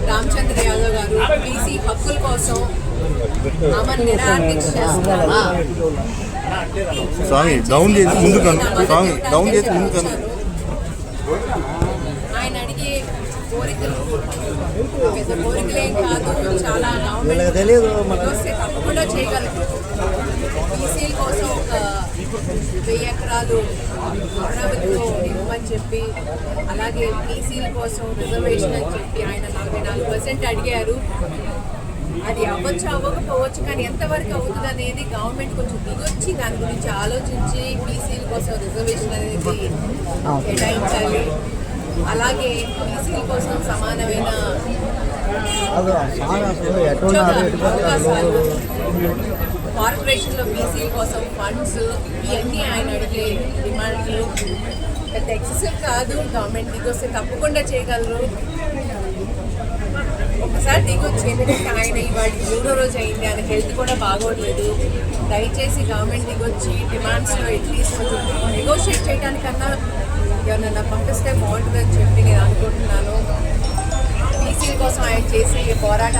రామచంద్ర యాదవ్ గారు బీసీ హక్కుల కోసం ఆమె నిరాదీక్ష చేస్తున్నారు. ఆయన అడిగే కోరికలు పెద్ద కోరికలేం కాదు, చాలా తప్పకుండా చేయగలరు. బీసీల కోసం ఒక 1000 ఎకరాలు అమరావతిలో ఇవ్వమని చెప్పి, అలాగే బీసీల కోసం రిజర్వేషన్ అని చెప్పి ఆయన 44% అడిగారు. అది అవ్వచ్చు అవ్వకపోవచ్చు, కానీ ఎంతవరకు అవుతుంది అనేది గవర్నమెంట్ కొంచెం దిగొచ్చి దాని గురించి ఆలోచించి బీసీల కోసం రిజర్వేషన్ అనేది కేటాయించాలి. అలాగే బీసీల కోసం సమానమైన అవకాశాలు, కార్పొరేషన్లో బీసీల కోసం ఫండ్స్, ఇవన్నీ ఆయన అడిగే డిమాండ్లు పెద్ద ఎక్సెసివ్ కాదు. గవర్నమెంట్ దిగొస్తే తప్పకుండా చేయగలరు. ఒకసారి దిగొచ్చి, ఎందుకంటే ఆయన ఇవాళ 3వ రోజు అయింది, ఆయన హెల్త్ కూడా బాగోట్లేదు. దయచేసి గవర్నమెంట్ దిగొచ్చి డిమాండ్స్లో అట్లీస్ట్ కొంచెం నెగోషియేట్ చేయడానికన్నా ఎవరన్నా పంపిస్తే బాగుంటుందని చెప్పి నేను అనుకుంటున్నాను. బీసీల కోసం ఆయన చేసే పోరాటాన్ని